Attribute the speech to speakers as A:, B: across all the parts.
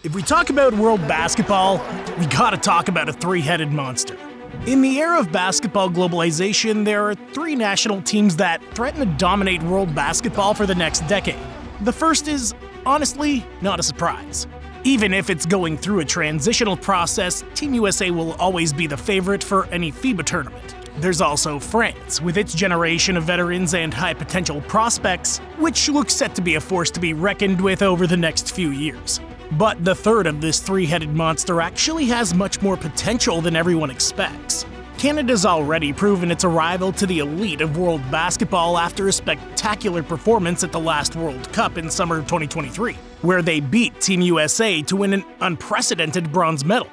A: If we talk about world basketball, we gotta talk about a three-headed monster. In the era of basketball globalization, there are three national teams that threaten to dominate world basketball for the next decade. The first is, honestly, not a surprise. Even if it's going through a transitional process, Team USA will always be the favorite for any FIBA tournament. There's also France, with its generation of veterans and high-potential prospects, which looks set to be a force to be reckoned with over the next few years. But the third of this three-headed monster actually has much more potential than everyone expects. Canada's already proven its arrival to the elite of world basketball after a spectacular performance at the last World Cup in summer of 2023, where they beat Team USA to win an unprecedented bronze medal.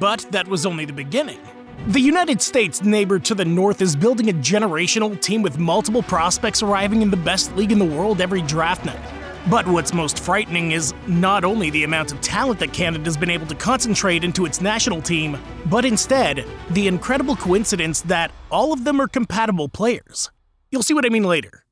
A: But that was only the beginning. The United States neighbor to the north is building a generational team with multiple prospects arriving in the best league in the world every draft night. But what's most frightening is not only the amount of talent that Canada's been able to concentrate into its national team, but instead, the incredible coincidence that all of them are compatible players. You'll see what I mean later.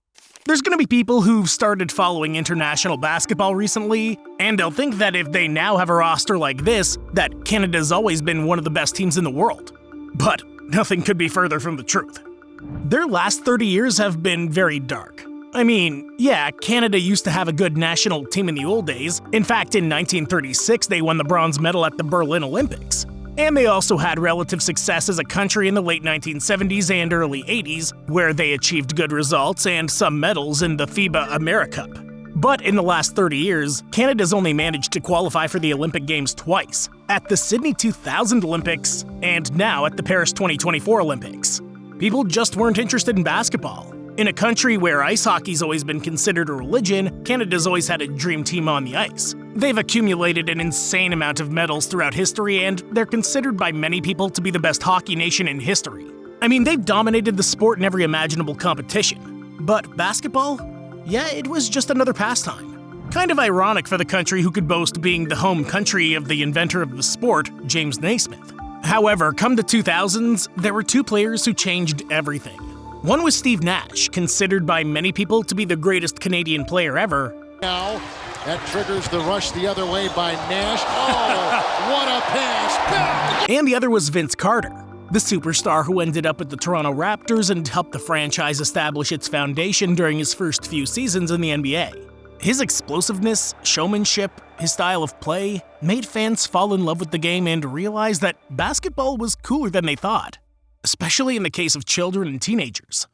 A: There's gonna be people who've started following international basketball recently, and they'll think that if they now have a roster like this, that Canada's always been one of the best teams in the world. But nothing could be further from the truth. Their last 30 years have been very dark. I mean, yeah, Canada used to have a good national team in the old days. In fact, in 1936, they won the bronze medal at the Berlin Olympics. And they also had relative success as a country in the late 1970s and early 80s, where they achieved good results and some medals in the FIBA AmeriCup. But in the last 30 years, Canada's only managed to qualify for the Olympic Games twice, at the Sydney 2000 Olympics and now at the Paris 2024 Olympics. People just weren't interested in basketball. In a country where ice hockey's always been considered a religion, Canada's always had a dream team on the ice. They've accumulated an insane amount of medals throughout history, and they're considered by many people to be the best hockey nation in history. I mean, they've dominated the sport in every imaginable competition. But basketball? Yeah, it was just another pastime. Kind of ironic for the country who could boast being the home country of the inventor of the sport, James Naismith. However, come the 2000s, there were two players who changed everything. One was Steve Nash, considered by many people to be the greatest Canadian player ever.
B: Now, that triggers the rush the other way by Nash. Oh, what a pass!
A: And the other was Vince Carter, the superstar who ended up with the Toronto Raptors and helped the franchise establish its foundation during his first few seasons in the NBA. His explosiveness, showmanship, his style of play made fans fall in love with the game and realize that basketball was cooler than they thought. Especially in the case of children and teenagers.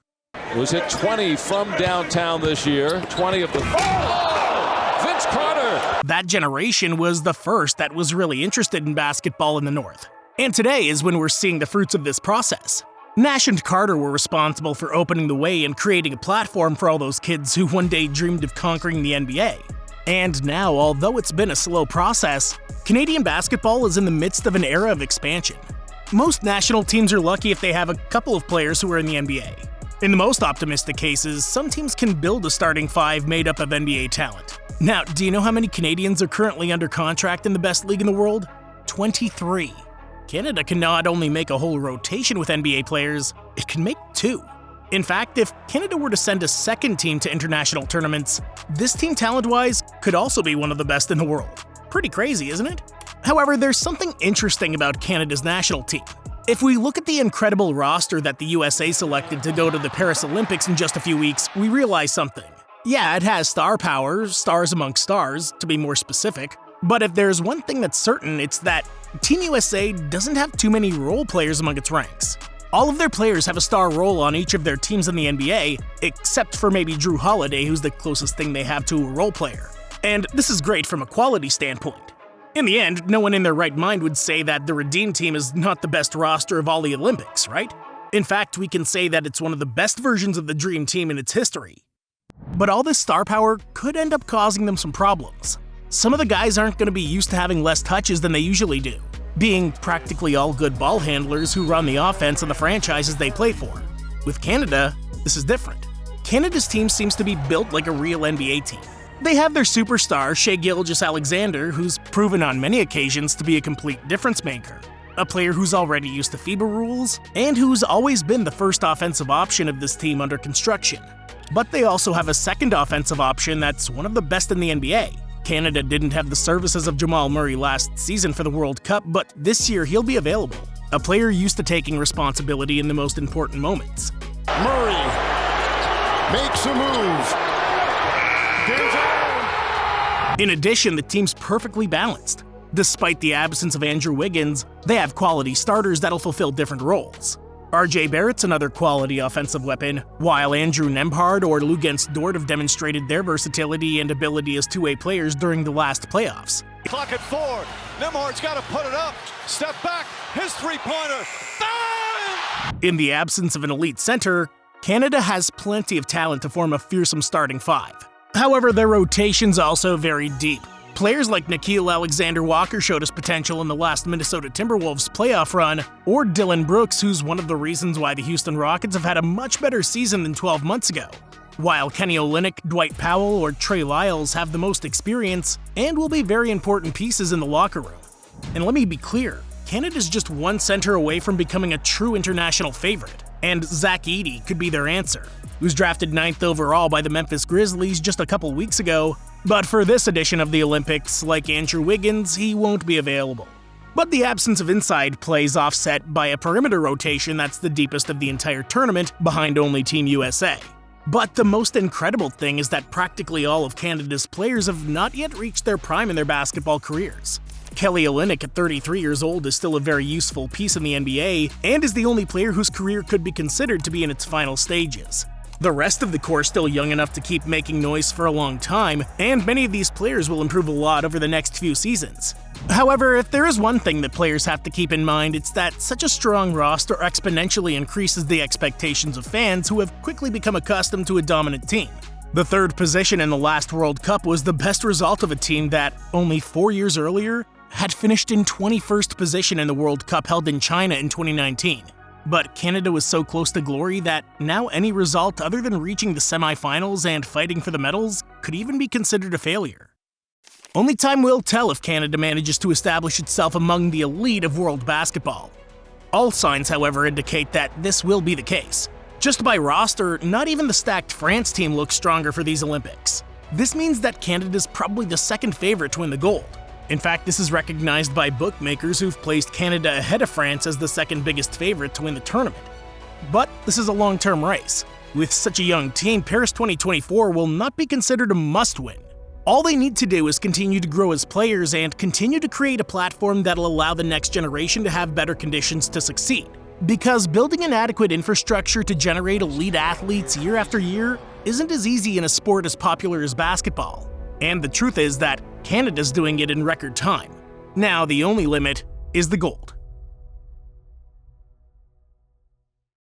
C: It was hit 20 from downtown this year. 20 of the... Oh! Vince Carter!
A: That generation was the first that was really interested in basketball in the North. And today is when we're seeing the fruits of this process. Nash and Carter were responsible for opening the way and creating a platform for all those kids who one day dreamed of conquering the NBA. And now, although it's been a slow process, Canadian basketball is in the midst of an era of expansion. Most national teams are lucky if they have a couple of players who are in the NBA. In the most optimistic cases, some teams can build a starting five made up of NBA talent. Now, do you know how many Canadians are currently under contract in the best league in the world? 23. Canada can not only make a whole rotation with NBA players, it can make two. In fact, if Canada were to send a second team to international tournaments, this team talent-wise could also be one of the best in the world. Pretty crazy, isn't it? However, there's something interesting about Canada's national team. If we look at the incredible roster that the USA selected to go to the Paris Olympics in just a few weeks, we realize something. Yeah, it has star power, stars amongst stars, to be more specific, but if there's one thing that's certain, it's that Team USA doesn't have too many role players among its ranks. All of their players have a star role on each of their teams in the NBA, except for maybe Drew Holiday, who's the closest thing they have to a role player. And this is great from a quality standpoint. In the end, no one in their right mind would say that the Redeem team is not the best roster of all the Olympics, right? In fact, we can say that it's one of the best versions of the Dream Team in its history. But all this star power could end up causing them some problems. Some of the guys aren't going to be used to having less touches than they usually do, being practically all good ball handlers who run the offense of the franchises they play for. With Canada, this is different. Canada's team seems to be built like a real NBA team. They have their superstar, gilgeous-alexander, who's proven on many occasions to be a complete difference maker. A player who's already used to FIBA rules, and who's always been the first offensive option of this team under construction. But they also have a second offensive option that's one of the best in the NBA, Canada didn't have the services of Jamal Murray last season for the World Cup, but this year he'll be available. A player used to taking responsibility in the most important moments.
B: Murray makes a move.
A: In addition, the team's perfectly balanced. Despite the absence of Andrew Wiggins, they have quality starters that'll fulfill different roles. RJ Barrett's another quality offensive weapon, while Andrew Nembhard or Luguentz Dort have demonstrated their versatility and ability as two-way players during the last playoffs.
D: Clock at 4. Nembhard's got to put it up. Step back. His three-pointer. Bang!
A: In the absence of an elite center, Canada has plenty of talent to form a fearsome starting five. However, their rotation's also very deep. Players like Gilgeous-Alexander Walker showed his potential in the last Minnesota Timberwolves playoff run, or Dillon Brooks, who's one of the reasons why the Houston Rockets have had a much better season than 12 months ago. While Kenny Olynyk, Dwight Powell, or Trey Lyles have the most experience and will be very important pieces in the locker room. And let me be clear, Canada's just one center away from becoming a true international favorite, and Zach Edey could be their answer, who's drafted 9th overall by the Memphis Grizzlies just a couple weeks ago. But for this edition of the Olympics, like Andrew Wiggins, he won't be available. But the absence of inside play is offset by a perimeter rotation that's the deepest of the entire tournament, behind only Team USA. But the most incredible thing is that practically all of Canada's players have not yet reached their prime in their basketball careers. Kelly Olynyk at 33 years old is still a very useful piece in the NBA, and is the only player whose career could be considered to be in its final stages. The rest of the core is still young enough to keep making noise for a long time, and many of these players will improve a lot over the next few seasons. However, if there is one thing that players have to keep in mind, it's that such a strong roster exponentially increases the expectations of fans who have quickly become accustomed to a dominant team. The third position in the last World Cup was the best result of a team that, only 4 years earlier, had finished in 21st position in the World Cup held in China in 2019. But Canada was so close to glory that now any result other than reaching the semifinals and fighting for the medals could even be considered a failure. Only time will tell if Canada manages to establish itself among the elite of world basketball. All signs, however, indicate that this will be the case. Just by roster, not even the stacked France team looks stronger for these Olympics. This means that Canada's probably the second favorite to win the gold. In fact, this is recognized by bookmakers who've placed Canada ahead of France as the second biggest favorite to win the tournament. But this is a long-term race. With such a young team, Paris 2024 will not be considered a must-win. All they need to do is continue to grow as players and continue to create a platform that'll allow the next generation to have better conditions to succeed. Because building an adequate infrastructure to generate elite athletes year after year isn't as easy in a sport as popular as basketball. And the truth is that Canada's doing it in record time. Now, the only limit is the gold.